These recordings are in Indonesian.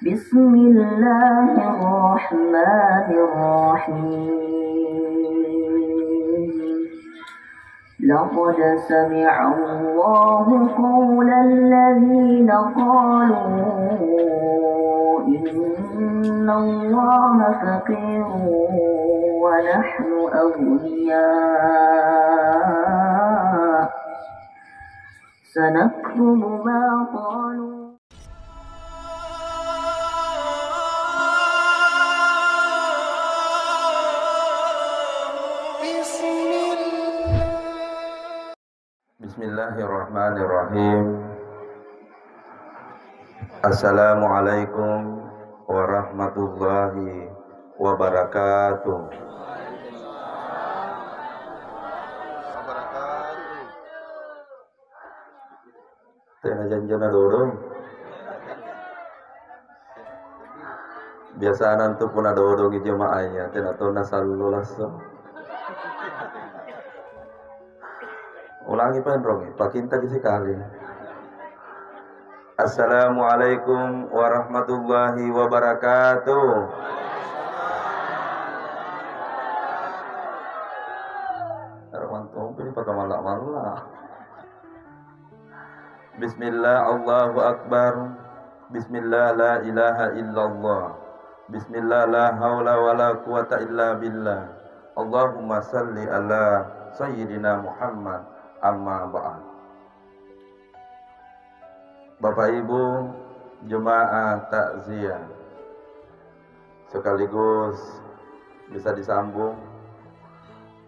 Bismillahirrahmanirrahim. Laqad sami'a Allahu qawlan ladhina qalu inna Allaha faqirun wa nahnu aghniya. Sanaktubu ma qalu. Bismillahirrahmanirrahim. Assalamualaikum warahmatullahi wabarakatuh. Tena janjana dodong. Biasa nanti pun ada dodong di jemaahnya. Tena tona sallu lasso. Ulangi penrong, pakinta sekali. Assalamualaikum warahmatullahi wabarakatuh. Arwanto ini pakai malak-malak. Bismillah, Allahu Akbar. Bismillah, la ilaha illallah. Bismillah, la hawla wa la quwata illa billah. Allahumma salli ala Sayyidina Muhammad. Amma ba'd. Bapak Ibu jemaah takziah, sekaligus bisa disambung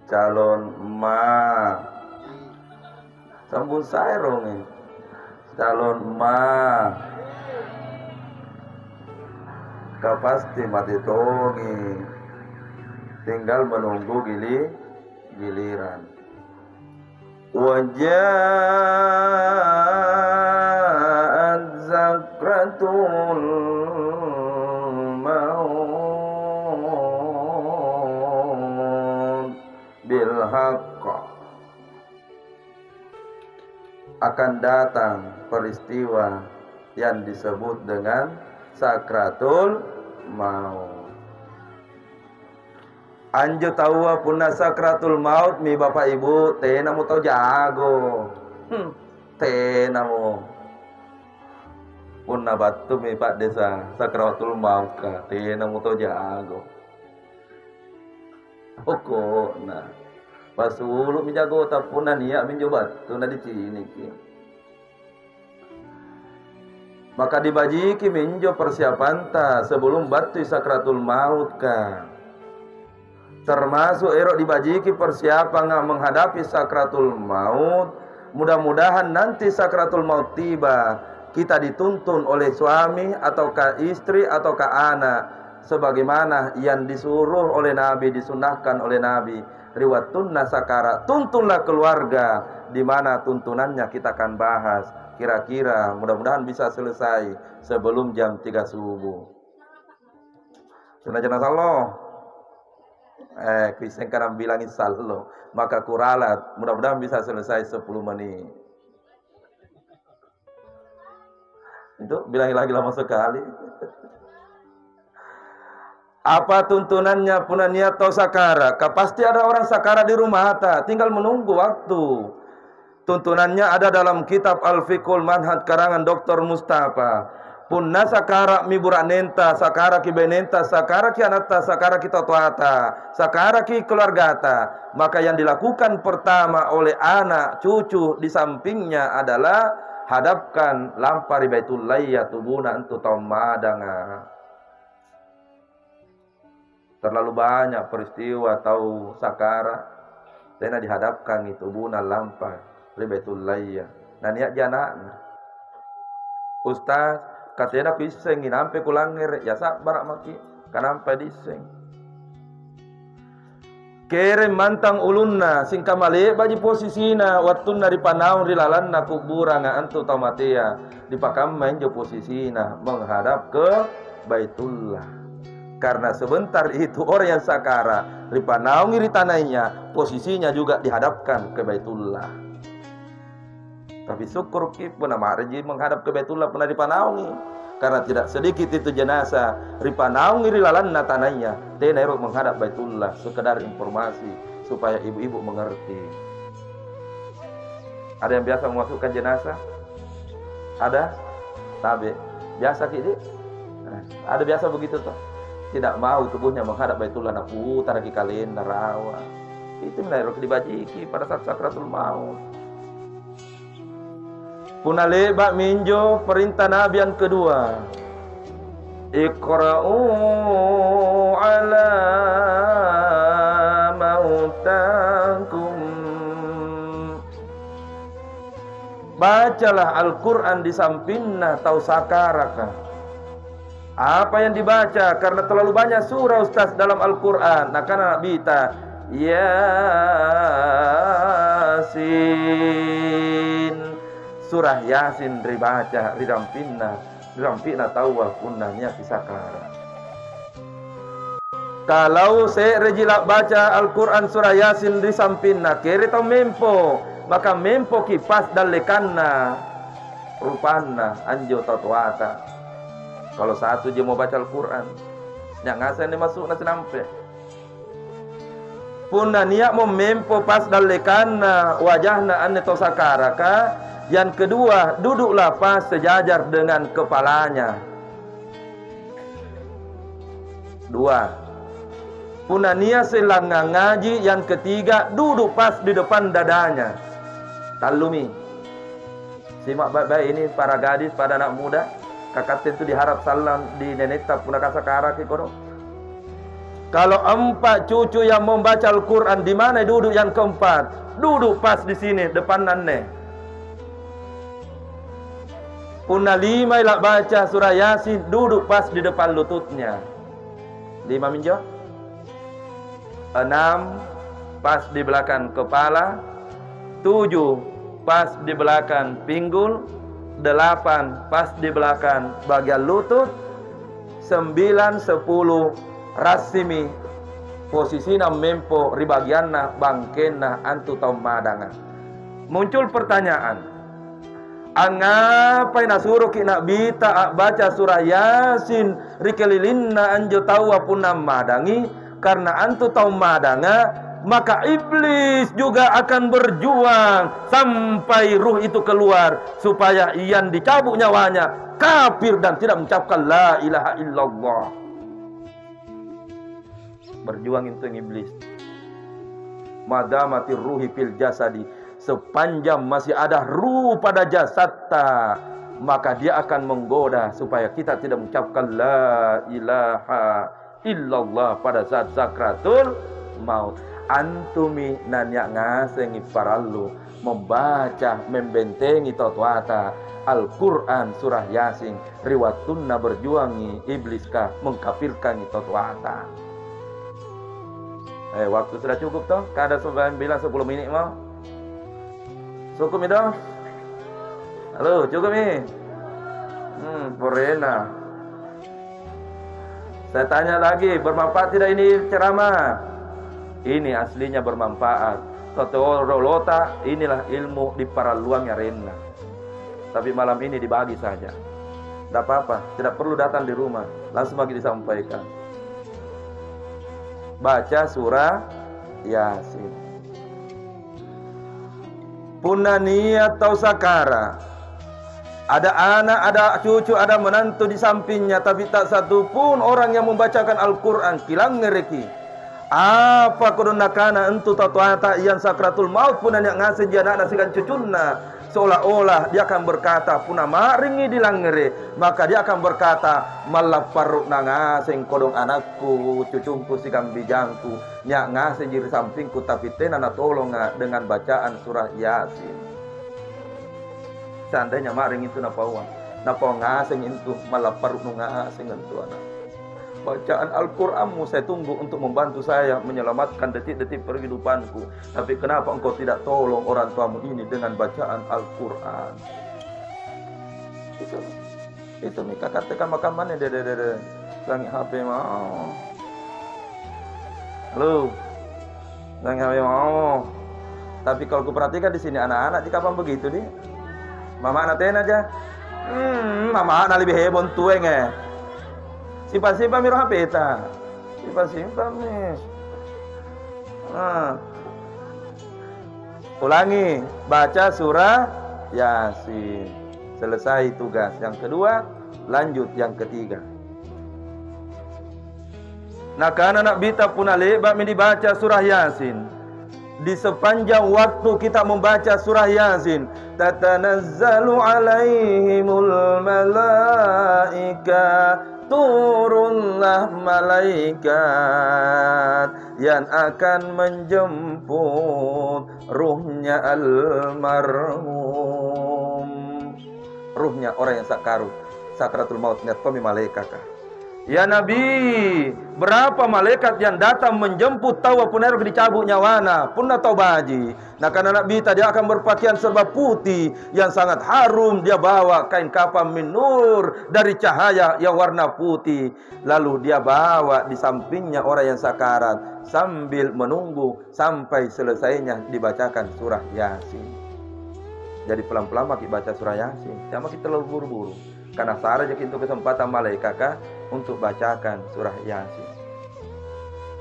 calon emak, sambung saya rongi calon emak kapasti mati tongi, tinggal menunggu giliran. Waja'at zakratul maut bil haqq. Akan datang peristiwa yang disebut dengan sakratul maut. Anjo tahu punna sakratul maut mi Bapak Ibu, tena mu tau jago. Tena mu. Punna batu mi Pak Desa sakratul maut ka, tena mu tau jago. Pokokna. Pasulu mi jago ta punna niat min jo batu na di sini ki. Maka dibajiki minjo persiapan ta sebelum batu sakratul maut ka. Termasuk erok dibajiki persiapan menghadapi sakratul maut. Mudah-mudahan nanti sakratul maut tiba, kita dituntun oleh suami ataukah istri ataukah anak sebagaimana yang disuruh oleh Nabi, disunahkan oleh Nabi. Riwatunna sakara, tuntunlah keluarga, di mana tuntunannya kita akan bahas. Kira-kira mudah-mudahan bisa selesai sebelum jam 3 subuh. Sunah Allah. Kuisen karena bilangin sallo, maka kuralat, mudah-mudahan bisa selesai 10 menit. Itu bilangin lagi lama sekali. Apa tuntunannya punanya atau sakara? Pasti ada orang sakara di rumah ta, tinggal menunggu waktu. Tuntunannya ada dalam kitab Al-Fiqhul Manhaj karangan Dr. Mustafa. Punna sakara mi buranenta, sakara ki benenta, sakara ki anata, sakara ki totoata, sakara ki keluargata. Maka yang dilakukan pertama oleh anak, cucu di sampingnya adalah hadapkan lampari Baitullah ya tubuna antu taumadanga. Terlalu banyak peristiwa tahu sakara, tena dihadapkan itu buna lampar Baitullah ya. Nah niat jana, Ustaz. Katanya piseng nampe kulangir ya sabar maki kanampe diseng kere mantang ulunna sing kamale baji posisina wattuna di panaun rilalanna kuburanga antu tamatea dipakam menjo posisina menghadap ke Baitullah. Karena sebentar itu orang yang sakara ripanaun iri tanahnya posisinya juga dihadapkan ke Baitullah. Tapi syukur pun amarji menghadap ke Baitullah pernah dipanaungi. Karena tidak sedikit itu jenazah ripanaungi rilalan natananya. Tenero menghadap Baitullah. Sekedar informasi supaya ibu-ibu mengerti. Ada yang biasa memasukkan jenazah? Ada? Tabe. Biasa gitu. Ada biasa begitu toh. Tidak mau tubuhnya menghadap Baitullah, nak putar lagi kalian narawa. Itu menero dibajiki pada saat sakratul maut. Puna lebak minjo perintah Nabi yang kedua. Iqra'u ala mautakum. Bacalah Al-Quran di sampingna tau sakaraka. Apa yang dibaca? Karena terlalu banyak surah Ustaz dalam Al-Quran. Nah karena Nabita Yasin. Surah Yasin dibaca ridampina tawal punahnya kisakara. Kalau saya rejilak baca Al-Quran surah Yasin di sampingna kiri tau mempo, maka mempo kipas dalekanna rupana anjo tatuata. Kalau satu dia mau baca Al-Quran, yang ngasen dia masuk nasi nampe. Punna niat mau mempo pas dalekanna wajahna anne tosakaraka. Yang kedua, duduklah pas sejajar dengan kepalanya. Dua. Punania selangga ngaji. Yang ketiga, duduk pas di depan dadanya. Talumi. Simak baik-baik ini para gadis, pada anak muda. Kakak tentu diharap salam di neneta punakasakara kikono. Kalau 4 cucu yang membaca Al-Quran, di mana duduk yang keempat? Duduk pas di sini depan nane. Punna 5 ilak baca surah Yasin, duduk pas di depan lututnya. 5 minjo. 6 pas di belakang kepala. 7 pas di belakang pinggul. 8 pas di belakang bagian lutut. 9, 10 rasimi posisina mempo ribagianna bangkena antu tau madanga. Muncul pertanyaan, angapai nasuruh kina bita baca surah Yasin rikelilinna anjo tawa punam madangi. Karena antu tau madanga, maka iblis juga akan berjuang sampai ruh itu keluar supaya ian dicabut nyawanya, kafir dan tidak mengucapkan la ilaha illallah. Berjuang itu iblis. Madamatir ruhi fil jasadi, sepanjang masih ada ruh pada jasadnya, maka dia akan menggoda supaya kita tidak mengucapkan la ilaha illallah pada saat sakratul maut. Antumi nanya ngasengi parallu membaca membentengi tatuata Al-Quran surah Yasin riwatunna berjuangi ibliskah mengkafirkan tatuata. Waktu sudah cukup toh? Kada bilang 10 menit mau. Cukup itu? Halo, cukup nih? Porena. Saya tanya lagi, bermanfaat tidak ini ceramah? Ini aslinya bermanfaat. Totolota, inilah ilmu di paraluangnya Rena. Tapi malam ini dibagi saja. Tidak apa-apa, tidak perlu datang di rumah. Langsung bagi disampaikan. Baca surah Yasin. Punania atau sakara. Ada anak, ada cucu, ada menantu di sampingnya, tapi tak satu pun orang yang membacakan Al-Quran. Kilang ngereki. Apa kudunakana entu tatuata yang sakratul maut pun yang ngasih dia anak nasikan cucuna. Seolah-olah dia akan berkata puna maringi dilangere, maka dia akan berkata malaparuk nangasing kodong anakku cucungku sikam bijangku nyak ngasih jiri sampingku tapi tenana tolong dengan bacaan surah Yasin. Seandainya maring itu napa ngasing itu malaparuk ngasing itu anak. Bacaan Al-Quranmu saya tunggu untuk membantu saya menyelamatkan detik-detik kehidupanku. Tapi kenapa engkau tidak tolong orang tuamu ini dengan bacaan Al-Quran? Itu nih kakak tekan makamannya dede sangi HP mau. Halo, sangi HP mau. Tapi kalau kuperhatikan di sini anak-anak di kapan begitu nih? Mama anak ten aja. Mama anak lebih hebon tueng Simpan-simpan miro HP ta. Simpan-simpan nih. Ulangi, baca surah Yasin. Selesai tugas. Yang kedua, lanjut yang ketiga. Nah, karena nak bita pun aleba dibaca surah Yasin. Di sepanjang waktu kita membaca surah Yasin, tatanazzalu alaihimul malaika, turunlah malaikat yang akan menjemput ruhnya almarhum, ruhnya orang yang sakratul maut. Niat kami malaikat. Ya Nabi, berapa malaikat yang datang menjemput tahu pun harus dicabut nyawana pun atau baji. Nah, karena Nabi tadi akan berpakaian serba putih yang sangat harum, dia bawa kain kafan min nur dari cahaya yang warna putih. Lalu dia bawa di sampingnya orang yang sakarat sambil menunggu sampai selesainya dibacakan surah Yasin. Jadi pelan-pelan makin baca surah Yasin. Jangan kita terlalu buru-buru. Karena sarah jadi itu kesempatan malaikat untuk bacakan surah Yasin.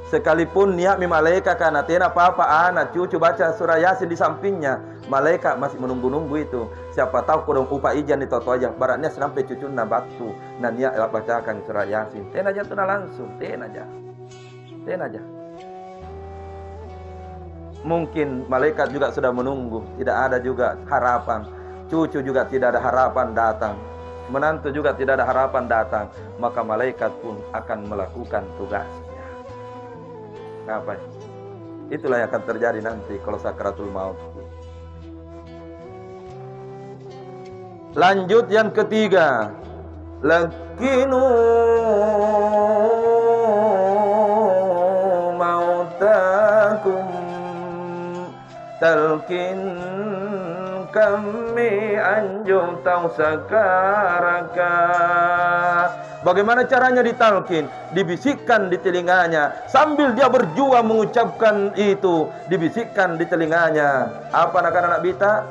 Sekalipun niat malaikat karena tena papa anak cucu baca surah Yasin di sampingnya, malaikat masih menunggu-nunggu itu. Siapa tahu kurang upah ijan di toto aja. Baratnya sampai cucu na baktu. Nah niat bacakan surah Yasin. Tena aja tena langsung, tena aja. Mungkin malaikat juga sudah menunggu, tidak ada juga harapan. Cucu juga tidak ada harapan datang. Menantu juga tidak ada harapan datang, maka malaikat pun akan melakukan tugasnya. Apa? Itulah yang akan terjadi nanti kalau sakratul maut. Lanjut yang ketiga. Lakinu mautakum talkin kami anjum tau sakaraka. Bagaimana caranya ditalkin? Dibisikkan di telinganya sambil dia berjuang mengucapkan itu, dibisikkan di telinganya. Apa anak-anak bita?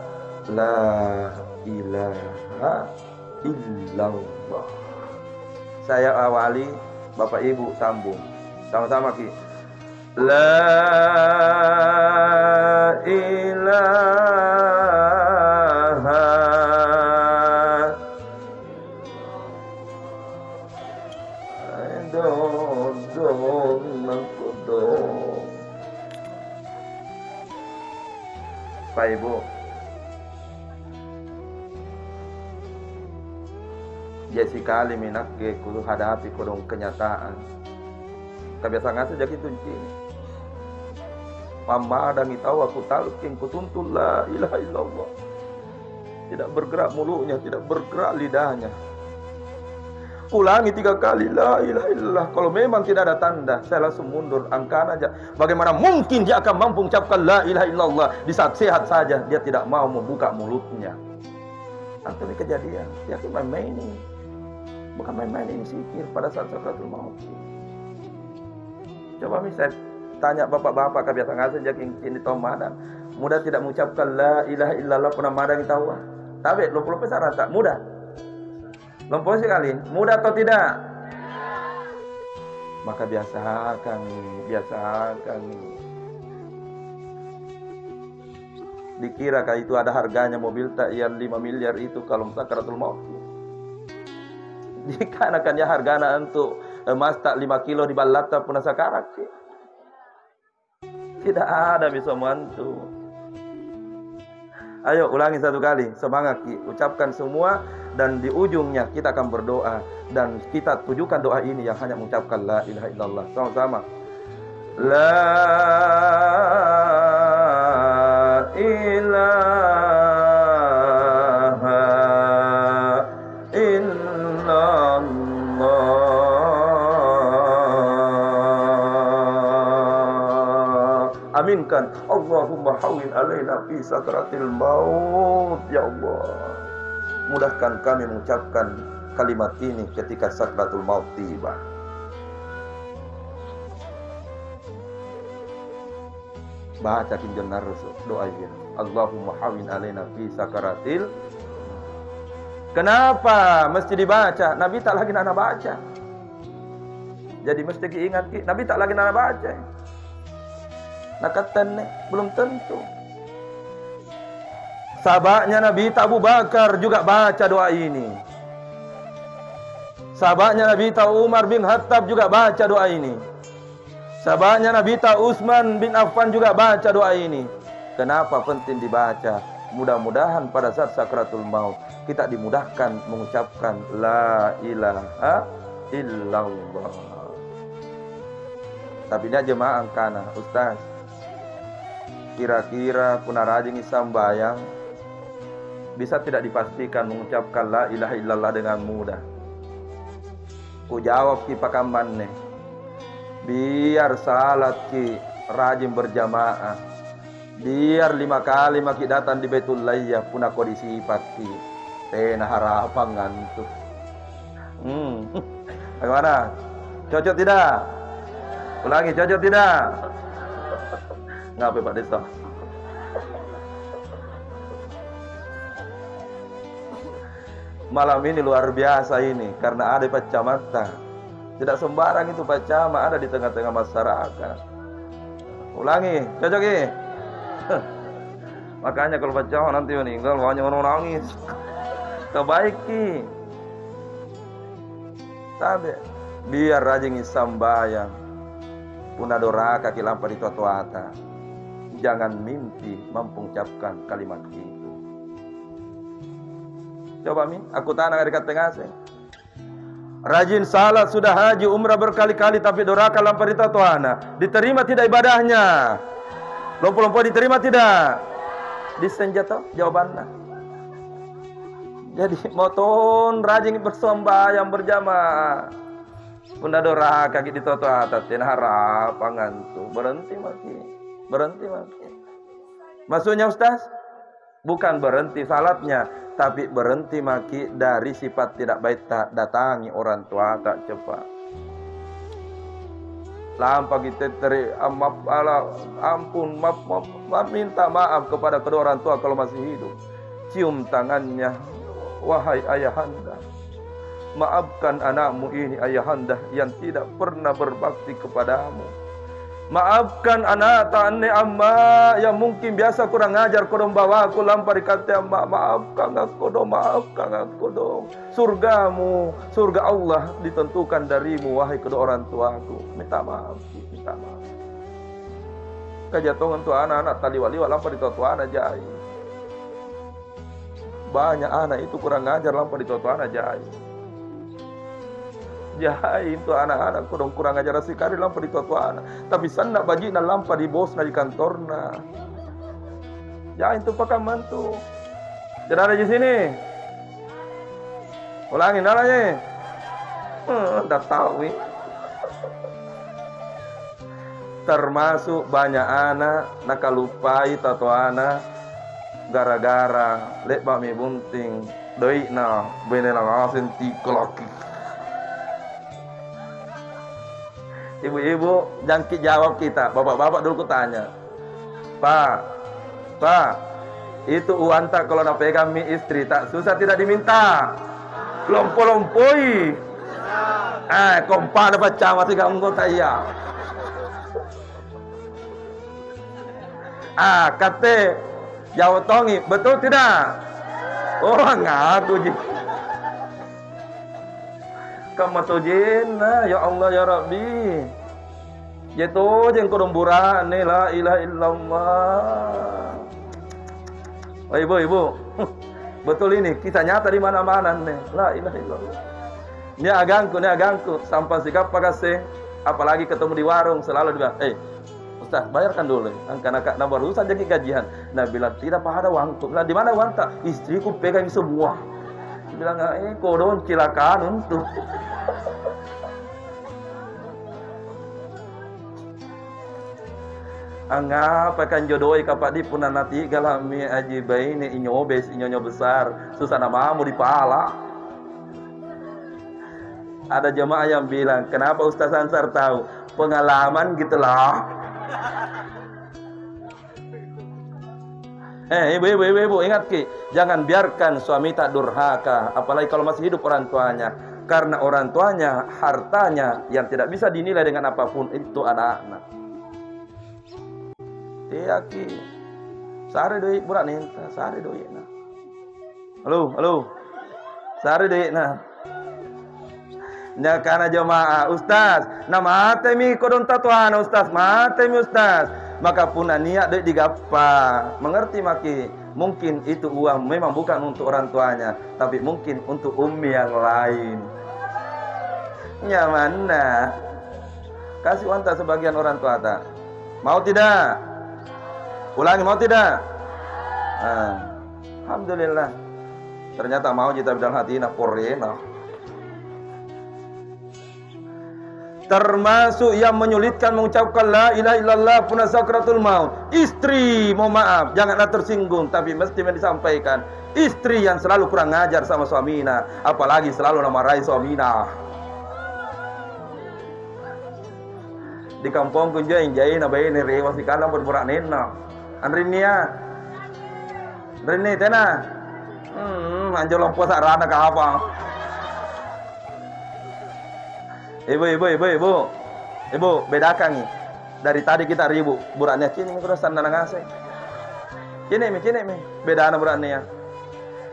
La ilaha illallah. Saya awali, Bapak Ibu sambung. Sama-sama ki. La ilaha Pak Ibu, Jessica kali minak ke kudu hadapi kodong kenyataan. Kebiasaan saja gitu cini. Mama dan tahu aku talqin kutuntul la ilaha illallah. Tidak bergerak mulutnya, tidak bergerak lidahnya. Ulangi 3 kali la ilaha illallah. Kalau memang tidak ada tanda, saya langsung mundur, angkat aja. Bagaimana mungkin dia akan mampu mengucapkan la ilaha illallah di saat sehat saja dia tidak mau membuka mulutnya. Itu ini kejadian. Dia main-main ini. Bukan main-main ini zikir pada saat sakratul maut. Coba misalnya tanya bapak-bapak kebiasaan saja kini tahu madang. Mudah tidak mengucapkan la ilaha illallah pernah madang tahu. Tapi 20% rata mudah. Lompok sekali, mudah atau tidak? Maka biasakan. Dikira itu ada harganya mobil tak yang 5 miliar itu kalau sakratul maut. Dikarenakannya harganya untuk emas tak 5 kilo di balata pun sakarat. Tidak ada bisa mantu. Ayo ulangi 1 kali, semangat ucapkan semua. Dan di ujungnya kita akan berdoa. Dan kita tujukan doa ini yang hanya mengucapkan la ilaha illallah. Sama-sama. La ilaha illallah. Aminkan. Allahumma hawin alaina fi sakratil maut. Ya Allah, mudahkan kami mengucapkan kalimat ini ketika sakratul maut tiba. Baca kinjon narus doa ini. Allahumma hawin alaina fi sakratil. Kenapa mesti dibaca? Nabi tak lagi nak baca. Jadi mesti diingat, Nabi tak lagi nak baca. Nak kata belum tentu. Sahabatnya Nabi Abu Bakar juga baca doa ini. Sahabatnya Nabi Umar bin Khattab juga baca doa ini. Sahabatnya Nabi Utsman bin Affan juga baca doa ini. Kenapa penting dibaca? Mudah-mudahan pada saat sakratul maut kita dimudahkan mengucapkan la ilaha illallah. Tapi dia jemaah kana, Ustaz. Kira-kira kuna rajin sambayang bisa tidak dipastikan mengucapkan la ilaha illallah dengan mudah? Ku jawab ki pakaman nih. Biar salat ki rajin berjamaah. Biar 5 kali maki datang di Baitullah ya puna kondisi paki. Tena harapan ngantuk. Bagaimana? Cocok tidak? Ulangi, cocok tidak? Ngapa Pak Desa? Malam ini luar biasa ini karena ada pacamata. Tidak sembarang itu pacama ada di tengah-tengah masyarakat. Ulangi, cocok ini. Makanya kalau pacama nanti meninggal banyak orang nangis. Kebaiki. Sabe, biar rajin sambayang. Puna dora kaki lampa di tuata. Jangan mimpi mampu ucapkan kalimat itu. Coba aku tanah dekat tengah saya. Rajin salat sudah haji umrah berkali-kali tapi doraka lampa di tuana. Diterima tidak ibadahnya? Lompo-lompo diterima tidak? Disenjata jawabannya. Jadi moton rajin bersembahyang berjamaah. Punda dora kaki di toto atas ten harap pangantu berhenti maki. Maksudnya Ustaz? Bukan berhenti salatnya, tapi berhenti maki dari sifat tidak baik tak datangi orang tua tak cepat. Lampa kita ampun maaf, minta maaf kepada kedua orang tua kalau masih hidup. Cium tangannya, wahai ayahanda. Maafkan anakmu ini ayahanda yang tidak pernah berbakti kepadamu. Maafkan anak tane amma yang mungkin biasa kurang ngajar kodong bawa aku lampar kata amma. Maafkan aku dong. Surgamu, surga Allah ditentukan darimu wahai kedua orang tuaku. Minta maaf. Kejatongan tu anak-anak tali wali lampar di tua anak jai. Banyak anak itu kurang ngajar lampar di tua anak jai. Jahai itu anak-anak kurang ajar sekali lampa di tua anak. Tapi sana bajina lampa di bosna di kantorna. Jahai itu pakai mantu. Jadi ada di sini. Ulangin nalanya. Udah tahu nih. Termasuk banyak anak nakalupai tato anak gara-gara lek bami bunting doi na benela ngasen tikolaki. Ibu-ibu jangkit jawab kita. Bapak-bapak dulu kutanya. Pak, itu uang tak kalau nak pegang mi istri tak susah tidak diminta. Lompo-lompoi. Kompa dapat cama sih kamu tak iya. Kate jawab tongi betul tidak? Oh ngaku ji. Kamu tojena ya Allah ya Rabbi. Jatuh jeng kodumburan nih la ilaha illallah. Oh, ibu. Betul ini kisah nyata di mana-mana nih. La ilaha illallah. Ini agangku sampai sikap pakase apalagi ketemu di warung selalu dia. Ustaz, bayarkan dulu. Angkat nak barusan jadi gajian. Nah bilang tidak ada uang tuh. Nah di mana uang tak? Istriku pegang semua. Bilang kodon cilakaan untuk angapa kan jodohi kapak di punan nanti galami aji baini inyo besar susah namamu di pala. Ada jemaah yang bilang kenapa Ustaz Ansar tahu pengalaman gitulah. Ibu, ingat Ki, jangan biarkan suami tak durhaka, apalagi kalau masih hidup orang tuanya. Karena orang tuanya, hartanya yang tidak bisa dinilai dengan apapun itu anak-anak. Iya Ki, sehari duit burak ninta, sehari duit nah. Halo, sehari duit nah. Nya kana jemaah Ustaz, na mate mi kodon tatuana Ustaz, mate mi Ustaz. Maka puna niat duit digapa. Mengerti maki? Mungkin itu uang memang bukan untuk orang tuanya, tapi mungkin untuk ummi yang lain. Nyamanna. Kasih uang tak sebagian orang tua tak? Mau tidak? Ulangi, mau tidak? Alhamdulillah. Ternyata mau kita dalam hati nak porena. Termasuk yang menyulitkan mengucapkan la ilaha illallah punah sakratul maut. Istri, mohon maaf, janganlah tersinggung, tapi mesti disampaikan. Istri yang selalu kurang ngajar sama suamina, apalagi selalu marahi suamina. Di kampung kunjai na bayi ni rewa si kalam berburak nena. Anrinia, Rini tena. Anjol lompo sarana ka apa? Ibu, bedakan nih. Dari tadi kita ribut, buraknya kini sudah sana nangase. Kini mi, beda na buraknya.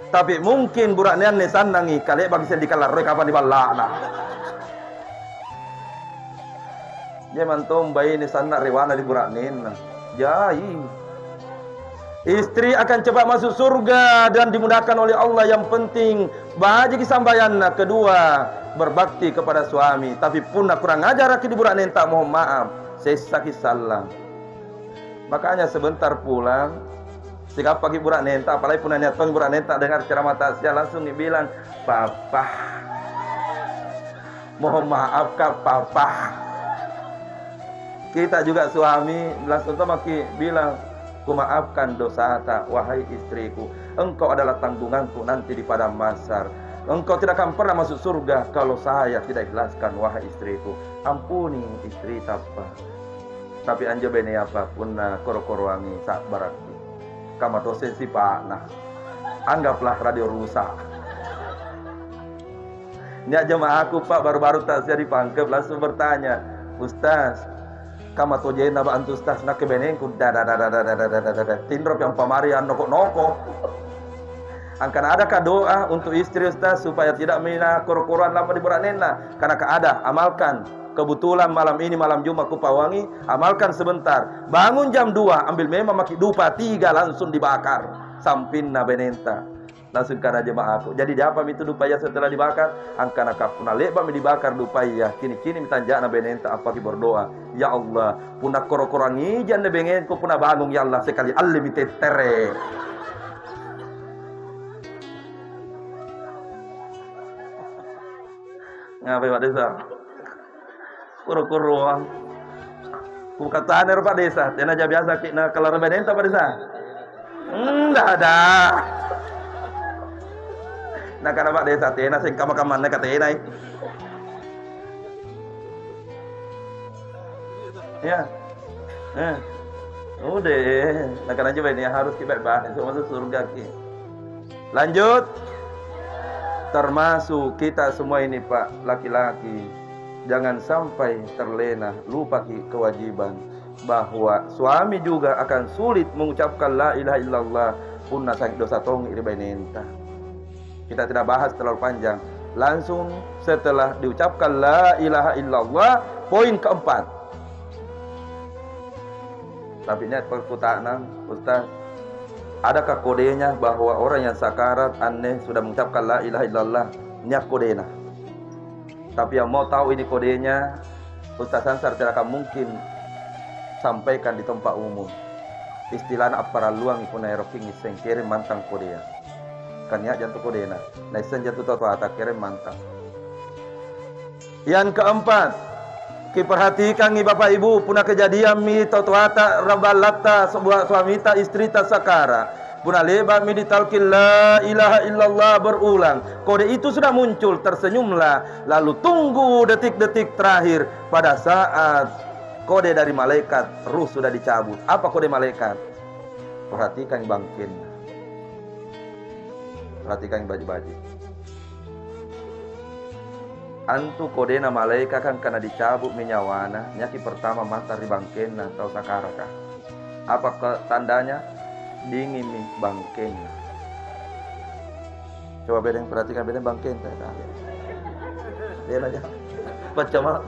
Tapi mungkin buraknya nih sana nih, kali bagi saya dikalar kapan di balak nah. Dia mantom bayi nih sana rewana di buraknya. Jai. Istri akan cepat masuk surga dan dimudahkan oleh Allah. Yang penting bahagia kisambayanna. Kedua, berbakti kepada suami. Tapi pun kurang ajar di burak nenta, mohon maaf, sesaki salam. Makanya sebentar pulang, sikap pagi burak nenta, apalagi pun niat pagi burak nenta dengar ceramah tasya langsung dibilang, papa, mohon maaf kak papa. Kita juga suami langsung maki bilang, ku maafkan dosa tak, wahai istriku, engkau adalah tanggunganku nanti di padang mahsyar. Engkau tidak akan pernah masuk surga kalau saya tidak ikhlaskan, wahai istriku. Ampuni istri tapa. Tapi anja bene apa pun koro-koroangi sak baraki. Kama dosen si pak nah. Anggaplah radio rusak. Ini jemaah aku pak baru-baru tak saya dipangkep langsung bertanya, Ustaz, kama tojein naba antu Ustaz nak kebenengku tindrop yang pamarian noko-noko. Akan adakah doa untuk istri Ustaz supaya tidak mina kor-koran lama di burak nena? Karena ada, amalkan. Kebetulan malam ini malam Jumat Kupawangi, amalkan sebentar. Bangun jam 2, ambil memang maki dupa 3 langsung dibakar. Sampinna benenta. Langsung karena jemaah aku. Jadi apa itu dupaya setelah dibakar? Angkana kapuna leba dibakar dupaya. Kini mitanjana benenta apa ki berdoa. Ya Allah, punah kor-korangi jangan bengenku punah bangun ya Allah sekali unlimited tere. Ngapain Pak Desa? Kuro-kuruan. Kukataan Pak Desa. Tena aja biasa kita kalau benenta Pak Desa. Enggak ada. Nah karena Pak Desa tena sing kamakaman kata tena. Ya. Udah. Nah karena coba ini harus kita bahas masuk surga ki. Lanjut. Termasuk kita semua ini Pak, laki-laki, jangan sampai terlena, lupa kewajiban bahwa suami juga akan sulit mengucapkan la ilaha illallah punna sakit dosa tong iribainenta. Kita tidak bahas terlalu panjang. Langsung setelah diucapkan la ilaha illallah, poin keempat. Tapi niat perkutaan Ustaz, adakah kodenya bahwa orang yang sakarat aneh sudah mengucapkan la ilaha illallah, niat kodenya? Tapi yang mau tahu ini kodenya, Ustaz Ansar tidak akan mungkin sampaikan di tempat umum. Istilahnya apa luang ipun aeroking iseng kirim mantang kodenya. Kan niat jantung kodenya. Nah iseng jantung tahu tak kirim mantang. Yang keempat, kiperhatikan nih Bapak Ibu, punah kejadian mi totuata rabalata sebuah suami ta istri ta sakara. Punah lebat mi ditalkin la ilaha illallah berulang. Kode itu sudah muncul, tersenyumlah. Lalu tunggu detik-detik terakhir pada saat kode dari malaikat ruh sudah dicabut. Apa kode malaikat? Perhatikan bangkin. Perhatikan baju-baju. Antu kodena malaika kan karena dicabut minyawana. Nyaki pertama mata di bangkena atau sakaraka. Apa tandanya? Dingin nih bangkena. Coba bedeng, perhatikan bedeng bangkena. Dia aja. Baca mah.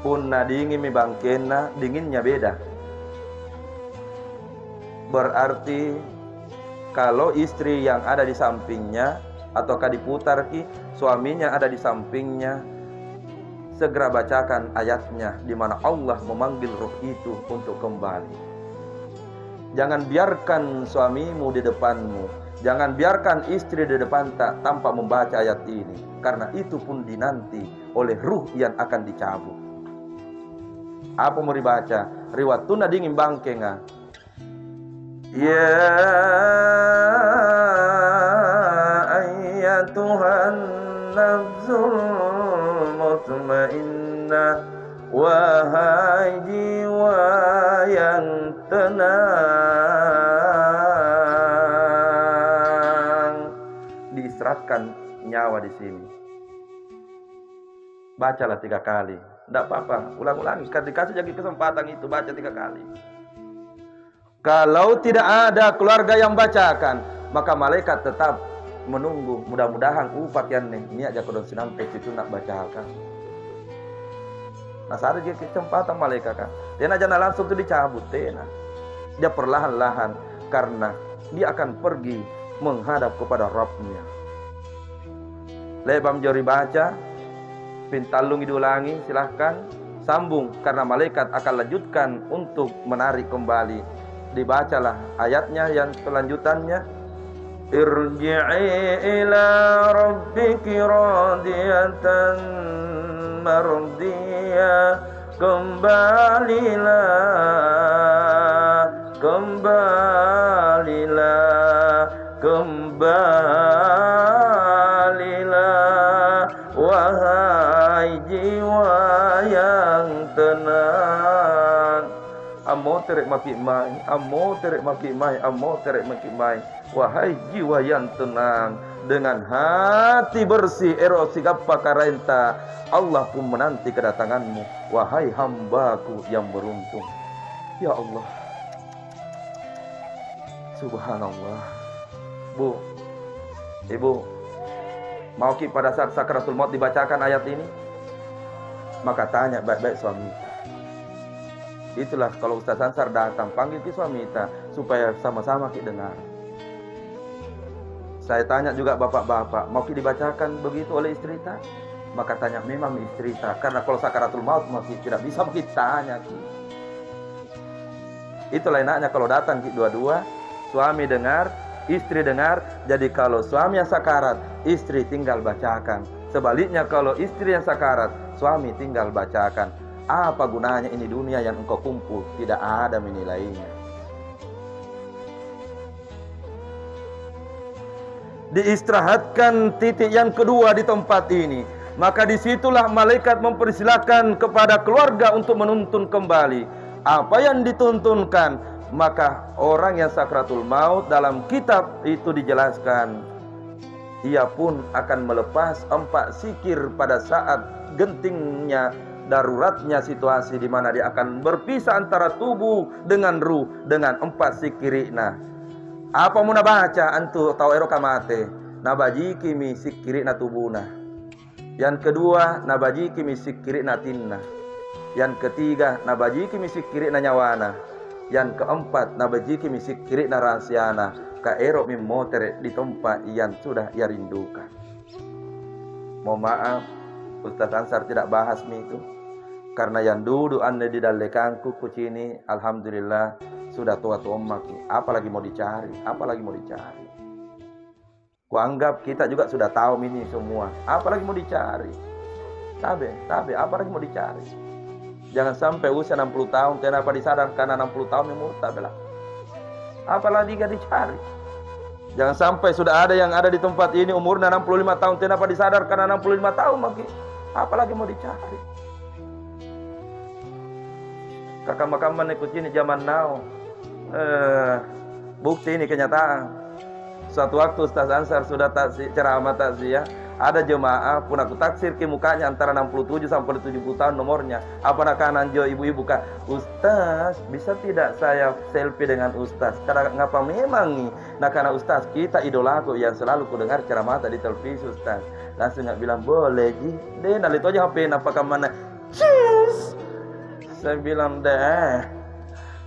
Punna dingin nih bangkena, dinginnya beda. Berarti kalau istri yang ada di sampingnya ataukah diputar ki suaminya ada di sampingnya, segera bacakan ayatnya di mana Allah memanggil ruh itu untuk kembali. Jangan biarkan suamimu di depanmu, jangan biarkan istri di depan tanpa membaca ayat ini, karena itu pun dinanti oleh ruh yang akan dicabut. Apa mau dibaca? Riwatuna dingin bangkenga. Ya ayyatuhan nafsul mutmainnah, wahai jiwa yang tenang. Diistirahatkan nyawa di sini. Bacalah 3 kali. Tidak apa-apa, ulang-ulangi. Dikasih lagi kesempatan itu, baca 3 kali. Kalau tidak ada keluarga yang bacakan, maka malaikat tetap menunggu. Mudah-mudahan pakaian ini aja kodon sinampe itu nak bacakan. Nah, saat dia kesempatan malaikat kan, dia jangan langsung itu dicabut, dia perlahan-lahan karena dia akan pergi menghadap kepada Rabbnya. Lebam jori baca, pintalung diulangi, silahkan sambung karena malaikat akan lanjutkan untuk menarik kembali. Dibacalah ayatnya yang kelanjutannya. Irji'i ila rabbiki radiyatan mardiyah. Kembalilah wahai jiwa yang tenang. Amo terek maki mai, amo terek maki mai, amo terek maki mai. Wahai jiwa yang tenang, dengan hati bersih erosi gappa karenta, Allah pun menanti kedatanganmu. Wahai hambaku yang beruntung. Ya Allah, subhanallah. Bu, ibu, mau ki pada saat sakaratul maut dibacakan ayat ini? Maka tanya baik-baik suami. Itulah kalau Ustaz Ansar datang, panggil ki suami kita supaya sama-sama kita dengar. Saya tanya juga bapak-bapak, mau ki dibacakan begitu oleh istri kita? Maka tanya memang istri kita, karena kalau sakaratul maut masih tidak bisa kita tanya ki. Itulah enaknya kalau datang ki dua-dua, suami dengar, istri dengar. Jadi kalau suami yang sakarat, istri tinggal bacakan. Sebaliknya kalau istri yang sakarat, suami tinggal bacakan. Apa gunanya ini dunia yang engkau kumpul, tidak ada menilainya. Diistirahatkan titik yang kedua di tempat ini. Maka disitulah malaikat mempersilahkan kepada keluarga untuk menuntun kembali. Apa yang dituntunkan? Maka orang yang sakratul maut dalam kitab itu dijelaskan, ia pun akan melepas 4 sikir pada saat gentingnya, daruratnya situasi di mana dia akan berpisah antara tubuh dengan ruh dengan 4 sikiri. Nah, apa muna baca antu tau eroka mate nabajiki mi sikiri na tubuna. Yang kedua nabajiki mi sikiri na tinna. Yang ketiga nabajiki mi sikiri na nyawana. Yang keempat nabajiki mi sikiri na rahasiana. Ka ero mi motere di tempat yang sudah ia rindukan. Mohon maaf Ustaz Ansar tidak bahas mi itu. Karena yang dulu anda di dalekangku kucini, alhamdulillah sudah tua-tua maki. Apalagi mau dicari? Apalagi mau dicari? Kuanggap kita juga sudah tahu ini semua. Apalagi mau dicari? Tabe, apalagi mau dicari? Jangan sampai usia 60 tahun kenapa disadar karena 60 tahun yang murtad belah. Apalagi gak dicari? Jangan sampai sudah ada yang ada di tempat ini umurnya 65 tahun kenapa disadar karena 65 tahun maki. Apalagi mau dicari? Kakak-makaman ikut ini zaman now. Bukti ini kenyataan. Suatu waktu Ustaz Ansar sudah ceramah takziah, ada jemaah pun aku taksir ke mukanya antara 67 sampai 70 tahun nomornya. Apa nak kanan jo ibu-ibu kak, Ustaz bisa tidak saya selfie dengan Ustaz? Karena ngapa memang nih? Nah karena Ustaz kita idolaku yang selalu ku dengar ceramah di televisi Ustaz. Langsung nggak bilang boleh ji, deh nali itu aja HP apakah mana? Cheers. Saya bilang deh,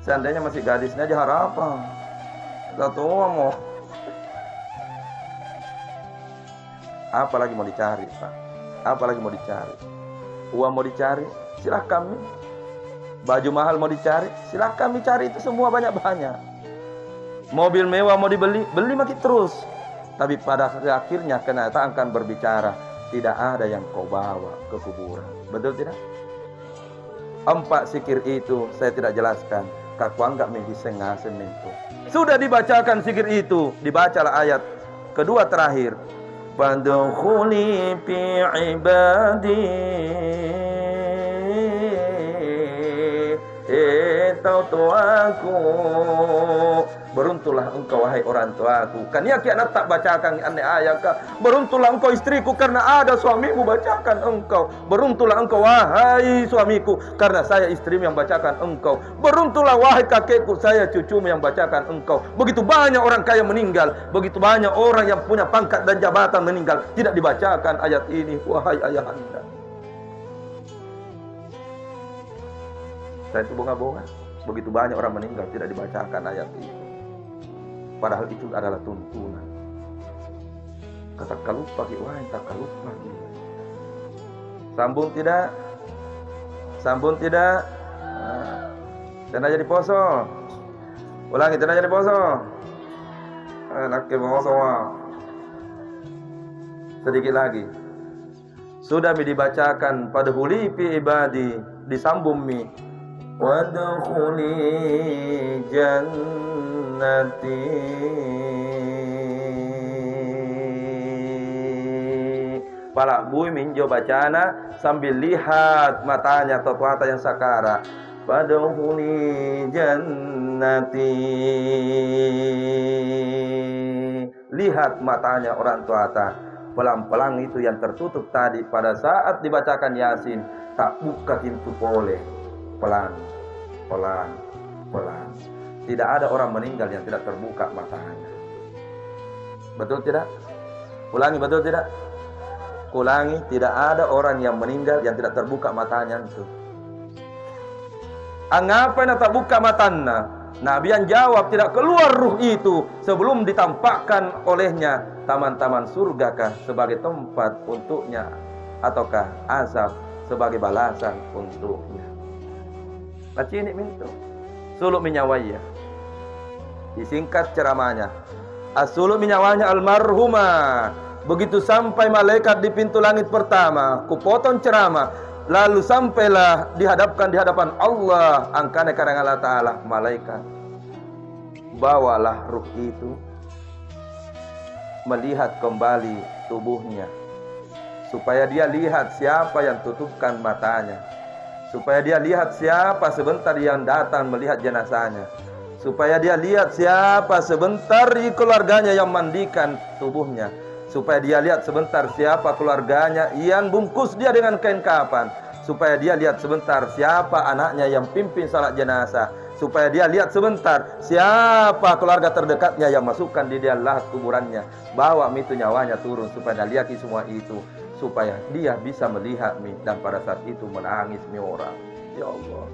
seandainya masih gadisnya aja harapan. Satu mau. Apalagi mau dicari, Pak? Apalagi mau dicari? Uang mau dicari? Silahkan. Baju mahal mau dicari? Silahkan cari itu semua banyak-banyak. Mobil mewah mau dibeli? Beli makin terus. Tapi pada akhirnya kenyataan akan berbicara. Tidak ada yang kau bawa ke kuburan. Betul tidak? 4 zikir itu saya tidak jelaskan. Kaku anggap mengisengasen itu. Sudah dibacakan zikir itu. Dibacalah ayat kedua terakhir. Fadkhuli fi ibadi tautuaku. Beruntunglah engkau wahai orang tuaku. Kan ya kianat tak bacakan aneh ayat. Beruntunglah engkau istriku karena ada suamimu bacakan engkau. Beruntunglah engkau wahai suamiku karena saya istrimu yang bacakan engkau. Beruntunglah wahai kakekku saya cucumu yang bacakan engkau. Begitu banyak orang kaya meninggal, begitu banyak orang yang punya pangkat dan jabatan meninggal, tidak dibacakan ayat ini wahai ayahanda. Saya itu bunga-bunga. Begitu banyak orang meninggal tidak dibacakan ayat itu. Padahal itu adalah tuntunan. Kata kalupa wah tak kalupa. Sambung tidak? Sambung tidak? Tidak jadi poso. Ulangi tidak jadi poso. Nak ke poso. Sedikit lagi. Sudah dibacakan pada huli fi ibadi, disambung mi. Wadkhuli jannati. Palak bui minjo bacana sambil lihat matanya totuata yang sakara. Wadkhuli jannati. Lihat matanya orang tuata. Pelang-pelang itu yang tertutup tadi pada saat dibacakan Yasin tak buka pintu boleh. Pelan, pelan, pelan. Tidak ada orang meninggal yang tidak terbuka matanya. Betul tidak? Ulangi, betul tidak? Ulangi, tidak ada orang yang meninggal yang tidak terbuka matanya itu. Angapa yang tak buka matanya? Nabi yang jawab tidak keluar ruh itu sebelum ditampakkan olehnya taman-taman surgakah sebagai tempat untuknya ataukah azab sebagai balasan untuknya. Baca ini minta suluk minyawaya. Disingkat ceramahnya. As-suluk minyawanya almarhumah. Begitu sampai malaikat di pintu langit pertama, kupotong ceramah, lalu sampailah dihadapkan di hadapan Allah, angkana karang Allah Ta'ala, malaikat. Bawalah ruh itu melihat kembali tubuhnya, supaya dia lihat siapa yang tutupkan matanya, supaya dia lihat siapa sebentar yang datang melihat jenazahnya, supaya dia lihat siapa sebentar di keluarganya yang mandikan tubuhnya, supaya dia lihat sebentar siapa keluarganya yang bungkus dia dengan kain kafan, supaya dia lihat sebentar siapa anaknya yang pimpin salat jenazah, supaya dia lihat sebentar siapa keluarga terdekatnya yang masukkan di dalam lahat kuburannya. Bawa itu nyawanya turun supaya dia lihat semua itu, supaya dia bisa melihat mi dan pada saat itu menangis mi orang. Ya Allah.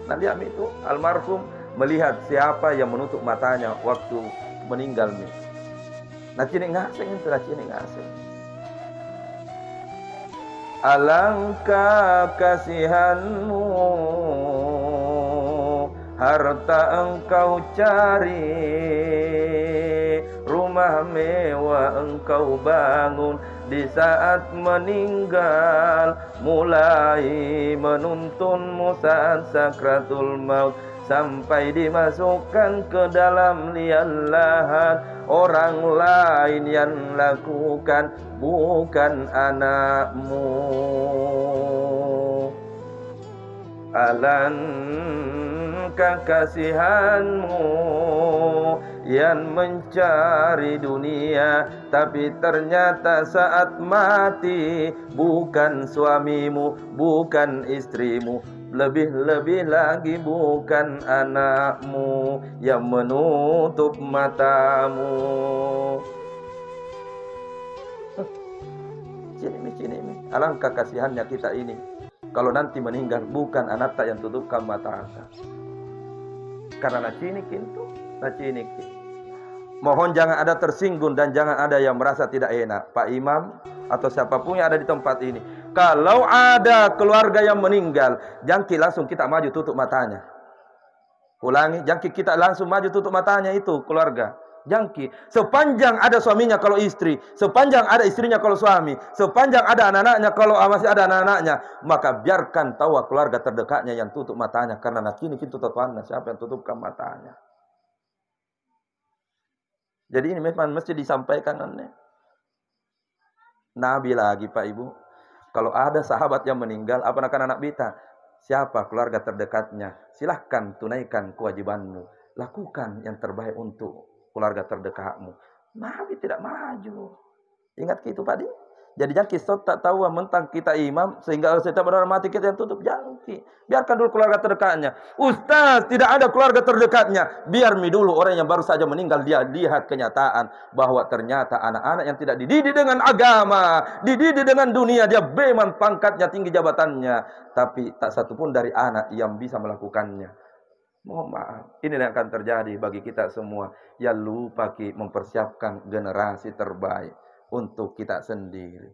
Nah lihat mi itu almarhum melihat siapa yang menutup matanya waktu meninggal mi. Nah cini ngasing itu lah cini ngasing. Alangkah kasihanmu, harta engkau cari, rumah mewah engkau bangun, di saat meninggal mulai menuntunmu saat sakratul maut, sampai dimasukkan ke dalam liang lahat. Orang lain yang lakukan, bukan anakmu. Alangkah kasihanmu yang mencari dunia, tapi ternyata saat mati bukan suamimu, bukan istrimu, lebih-lebih lagi bukan anakmu yang menutup matamu. Sini. Alangkah kasihannya kita ini. Kalau nanti meninggal bukan anak tak yang tutupkan mata anda. Karena nacinikin. Mohon jangan ada tersinggung dan jangan ada yang merasa tidak enak. Pak Imam atau siapapun yang ada di tempat ini. Kalau ada keluarga yang meninggal, jangki langsung kita maju tutup matanya. Ulangi, jangki kita langsung maju tutup matanya itu keluarga. Jangki, sepanjang ada suaminya kalau istri, sepanjang ada istrinya kalau suami, sepanjang ada anak-anaknya kalau masih ada anak-anaknya, maka biarkan tahu keluarga terdekatnya yang tutup matanya, karena nakini kita tutupannya, siapa yang tutupkan matanya. Jadi ini memang mesti disampaikan. Nabi lagi Pak Ibu, kalau ada sahabat yang meninggal, apa anak bita? Siapa keluarga terdekatnya? Silahkan tunaikan kewajibanmu, lakukan yang terbaik untuk keluarga terdekatmu. Nabi tidak maju. Ingat gitu Pak Di. Jadi jangan kisah tak tahu mentang kita imam sehingga setiap orang mati kita yang tutup, jangki. Biarkan dulu keluarga terdekatnya. Ustaz, tidak ada keluarga terdekatnya. Biar dulu orang yang baru saja meninggal dia lihat kenyataan bahwa ternyata anak-anak yang tidak dididik dengan agama, dididik dengan dunia, dia memang pangkatnya tinggi jabatannya, tapi tak satu pun dari anak yang bisa melakukannya. Mohon maaf, ini yang akan terjadi bagi kita semua yang lupa mempersiapkan generasi terbaik untuk kita sendiri.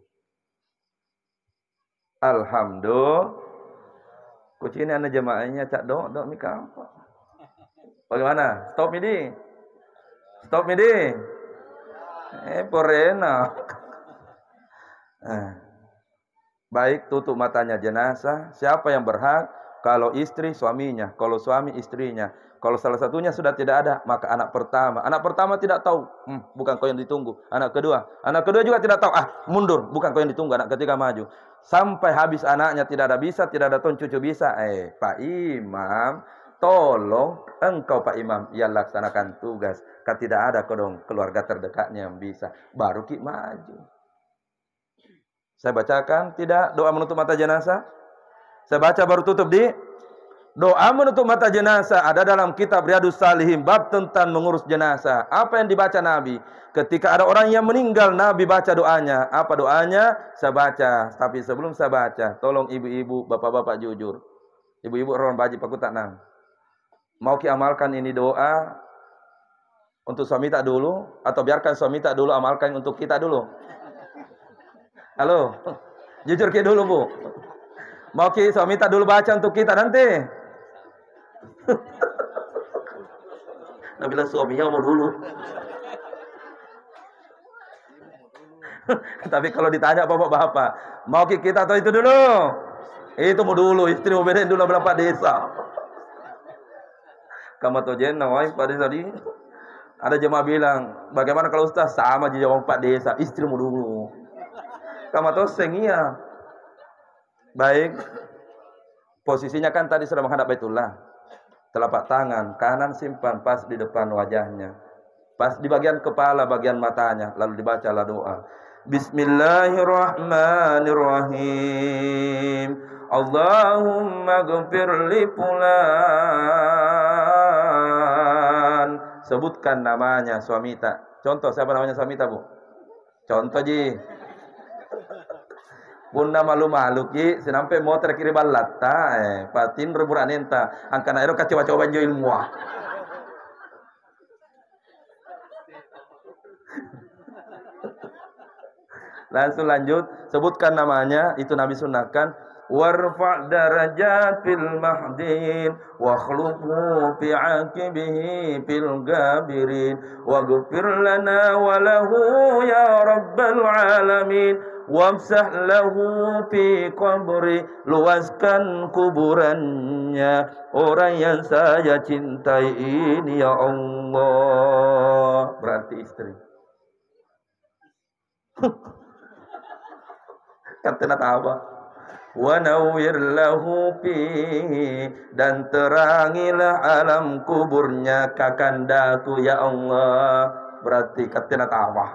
Alhamdulillah. Kucing ini jemaahnya cak dok mika apa? Bagaimana? Stop midi. Porena. Baik, tutup matanya jenazah. Siapa yang berhak? Kalau istri suaminya, kalau suami istrinya. Kalau salah satunya sudah tidak ada, maka anak pertama. Anak pertama tidak tahu, bukan kau yang ditunggu. Anak kedua juga tidak tahu, mundur, bukan kau yang ditunggu. Anak ketiga maju. Sampai habis anaknya tidak ada bisa, tidak ada cucu bisa. Pak Imam, tolong engkau Pak Imam yang laksanakan tugas. Tidak ada keluarga terdekatnya yang bisa. Baru ki maju. Saya bacakan tidak doa menutup mata jenazah? Saya baca baru tutup di doa menutup mata jenazah ada dalam kitab Riyadhus Shalihin bab tentang mengurus jenazah. Apa yang dibaca Nabi? Ketika ada orang yang meninggal, Nabi baca doanya. Apa doanya? Saya baca. Tapi sebelum saya baca, tolong ibu-ibu, bapak-bapak jujur. Ibu-ibu orang baji paku tak nang. Mau amalkan ini doa untuk suami tak dulu atau biarkan suami tak dulu amalkan untuk kita dulu? Halo. Jujur ke dulu, Bu. Mau suami tak dulu baca untuk kita nanti. Nah, bilang suaminya mau dulu. Tapi kalau ditanya bapak-bapak, mau kita atau itu dulu? Itu mau dulu, istri mau bedain dulu berapa desa. Kamu tahu jen, nawai Pak Desa di. Ada jemaah bilang, bagaimana kalau Ustaz sama jawab Pak Desa, istri mau dulu. Kamu tahu sengia. Baik, posisinya kan tadi sudah menghadap Baitullah. Telapak tangan kanan simpan pas di depan wajahnya, pas di bagian kepala, bagian matanya. Lalu dibacalah doa. Bismillahirrahmanirrahim. Allahumma ghfir li fulan. Sebutkan namanya suami tak. Contoh siapa namanya suami tak, Bu? Contoh ji. Bunda malu-malu ki sinampe mau terkiri balata patin reburanenta angkana ero kacoba-coba banjo ilmu. Langsung lanjut, sebutkan namanya, itu Nabi sunnahkan. Warfa' darajat fil mahdin wa khluqhu fi 'aqibihi fil gabirin waghfir lana wa lahu ya rabbal alamin wamsah lahu fi qabri, luaskan kuburannya orang yang saya cintai ini ya Allah. Berarti istri. Kata apa? wa nawwir lahu fihi, dan terangilah alam kuburnya kakandaku ya Allah. Berarti katanya apa?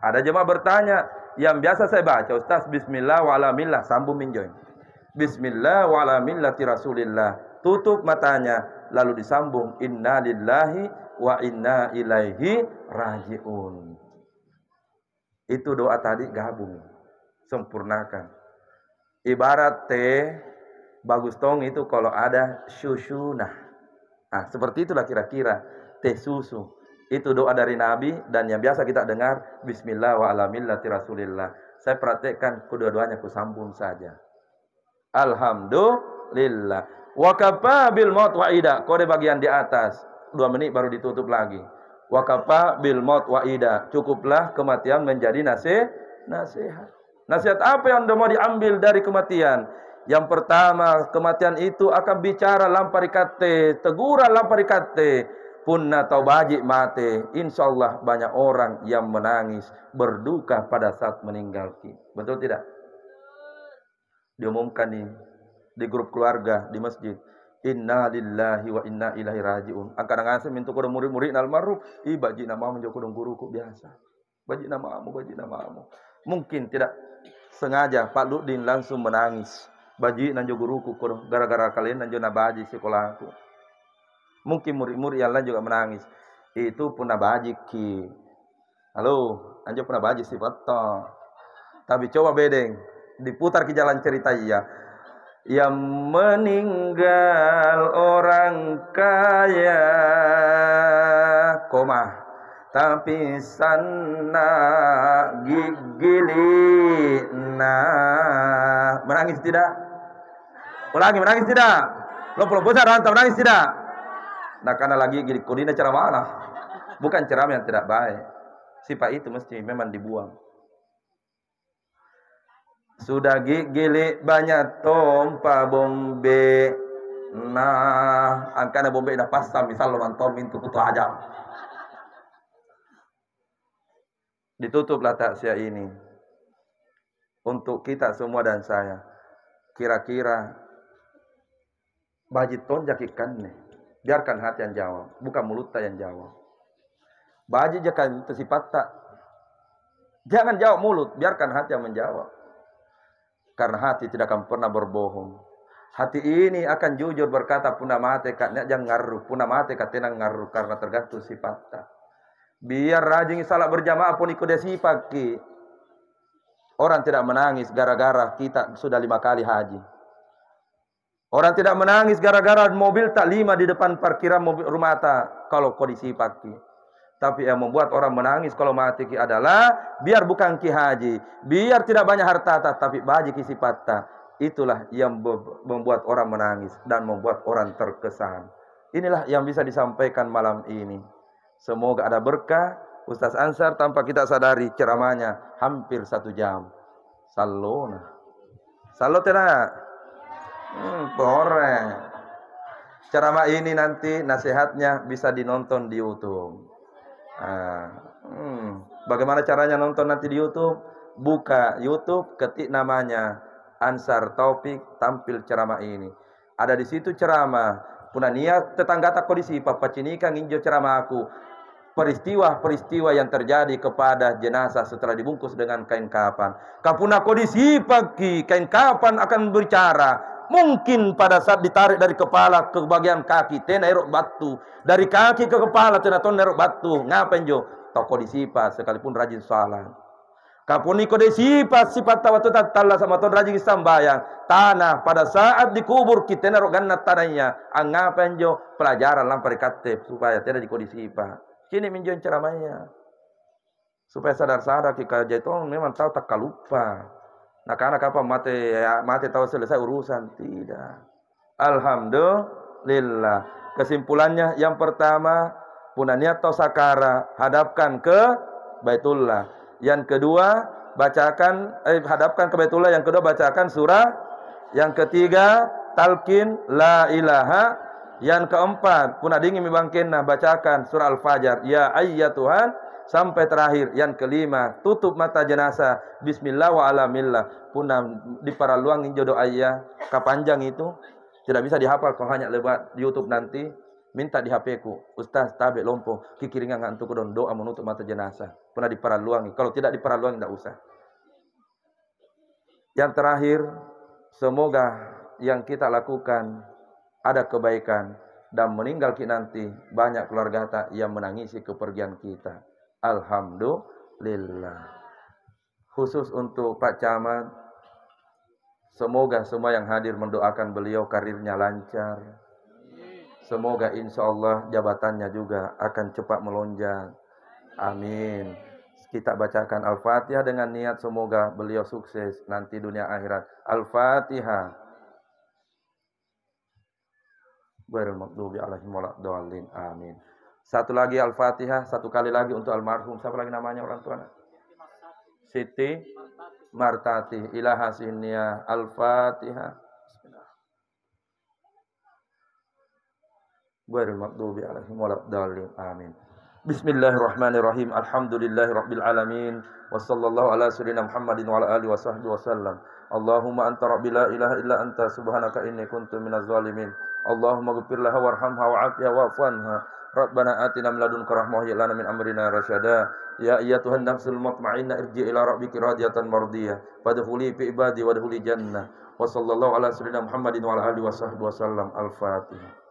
Ada jemaah bertanya, yang biasa saya baca, Ustaz, bismillah wa ala millah, sambung minjoy. Bismillah wa ala millati Rasulillah. Tutup matanya, lalu disambung inna lillahi wa inna ilaihi raji'un. Itu doa tadi gabung, sempurnakan. Ibarat teh bagus tong itu kalau ada susunah. Seperti itulah kira-kira teh susu. Itu doa dari Nabi dan yang biasa kita dengar bismillah wa ala millati Rasulillah. Saya praktekkan kedua-duanya kusambung saja. Alhamdulillah. Wa kafa bil maut wa'ida. Kode bagian di atas. 2 menit baru ditutup lagi. Wa kafa bil maut wa'ida. Cukuplah kematian menjadi nasihat. Nasihat apa yang mau diambil dari kematian? Yang pertama, kematian itu akan bicara lampari kate, teguran lampari kate. Punna taubaji mate, insyaallah banyak orang yang menangis berduka pada saat meninggal. Betul tidak? Diumumkan di grup keluarga di masjid. Inna lillahi wa inna ilaihi rajiun. Angkara ngasih mintu kodong murid-murid almarhum, baji nama menjadi kodong guruku biasa. Baji namamu. Mungkin tidak sengaja Pak Ludin langsung menangis. Baji nanjo guruku kodong gara-gara kalian nanjo nabaji sekolahku. Mungkin murid-murid yang lain juga menangis. Itu pun nabaji ki. Halo, anjo pun nabaji si foto. Tapi coba bedeng, diputar ke jalan cerita iya. Yang meninggal orang kaya, tapi sana gigili. Menangis tidak? Ulangi, menangis tidak? Lo besar rantau menangis tidak? Nah, karena lagi gini kodina cara mana? Bukan ceramah yang tidak baik. Sifat itu mesti memang dibuang. Sudah gigili banyak tompa bombe. Angkana bombe dah pasang misal lo mantom itu kutu aja. Ditutuplah taksia ini. Untuk kita semua dan saya. Kira-kira bajit ton jakikan nih. Biarkan hati yang jawab, bukan mulut yang jawab. Baji jangan tersifat tak. Jangan jawab mulut, biarkan hati yang menjawab. Karena hati tidak akan pernah berbohong. Hati ini akan jujur berkata puna mate katnya jangan ngaruh, puna mate katanya ngaruh karena tergantung sifat tak. Biar rajin salat berjamaah pun ikut sifat ki. Orang tidak menangis gara-gara kita sudah 5 kali haji. Orang tidak menangis gara-gara mobil tak 5 di depan parkiran mobil rumah tak kalau kondisi pagi. Tapi yang membuat orang menangis kalau mati ki adalah biar bukan ki haji, biar tidak banyak harta tapi baji ki sifat tak. Itulah yang membuat orang menangis dan membuat orang terkesan. Inilah yang bisa disampaikan malam ini. Semoga ada berkah. Ustaz Ansar tanpa kita sadari ceramahnya hampir 1 jam. Salona. Salotena. Korek. Ceramah ini nanti nasihatnya bisa dinonton di YouTube. Bagaimana caranya nonton nanti di YouTube? Buka YouTube, ketik namanya Ansar Taufik, tampil ceramah ini. Ada di situ ceramah. Puna niat tetangga tak kondisi papa cinika nginjo ceramah aku. Peristiwa-peristiwa yang terjadi kepada jenazah setelah dibungkus dengan kain kafan. Kapuna kondisi pagi kain kafan akan berbicara. Mungkin pada saat ditarik dari kepala ke bagian kaki, tena erok batu. Dari kaki ke kepala, tena ton erok batu. Ngapain jo? Toko disipat, sekalipun rajin salat. Kapuni ko disipat, sifat tawatu tatalla sama ton rajin sambayang. Tanah, pada saat dikubur, kita erok ganat tanahnya. Ang ngapain jo? Pelajaran lampari katep, supaya tidak disipat. Sini minjon ceramahnya. Supaya sadar-sadar, kita jatuh memang tahu tak kalupa. Nah, karena kapan mati tahu selesai urusan. Tidak. Alhamdulillah. Kesimpulannya yang pertama, punaniat tosakara, hadapkan ke Baitullah. Yang kedua, hadapkan ke Baitullah. Yang kedua, bacakan surah. Yang ketiga, talqin la ilaha. Yang keempat, punadingin mibangkinna, bacakan surah Al-Fajr. Ya ayyatuhan sampai terakhir. Yang kelima, tutup mata jenazah. Bismillah wa ala millah. Punah di paraluang jodoh ayah. Kapanjang itu? Tidak bisa dihafal kalau hanya lewat YouTube nanti. Minta di HP-ku. Ustaz, tabe lompo. Kikiringan ngantuk don doa menutup mata jenazah. Pernah di paraluangi. Kalau tidak di paraluangi, tidak usah. Yang terakhir, semoga yang kita lakukan ada kebaikan. Dan meninggal kita nanti banyak keluarga kita yang menangisi kepergian kita. Alhamdulillah. Khusus untuk Pak Camat, semoga semua yang hadir mendoakan beliau karirnya lancar. Semoga insya Allah jabatannya juga akan cepat melonjak. Amin. Kita bacakan Al-Fatihah dengan niat semoga beliau sukses nanti dunia akhirat. Al-Fatihah. Ghairil maghdubi alaihim waladdallin. Amin. Satu lagi Al-Fatihah, satu kali lagi untuk almarhum. Siapa lagi namanya orang tua? Siti Martati. Ilaha Sinnia. Al-Fatihah. Ghairil maghdubi alaihim waladdallin. Amin. Bismillahirrahmanirrahim. Alhamdulillahirabbil alamin. Wassallallahu ala sayyidina Muhammadin wa ala alihi washabbihi wasallam. Allahumma anta rabbi la ilaha illa anta subhanaka inni kuntu minaz zalimin. Allahumma ghfir laha warhamha wa'afiha wa'fu anha. Rabbana atina min ladunka rahmah wa hab lana min amrina rasyada. Ya ayyatuhan nafsul mutmainnah irji' ila rabbiki radiyatan mardiyah. Fadkhuli fi ibadi wadkhuli jannah. Wa sallallahu ala sayyidina Muhammadin wa ala alihi washabbihi wasallam. Al-Fatihah.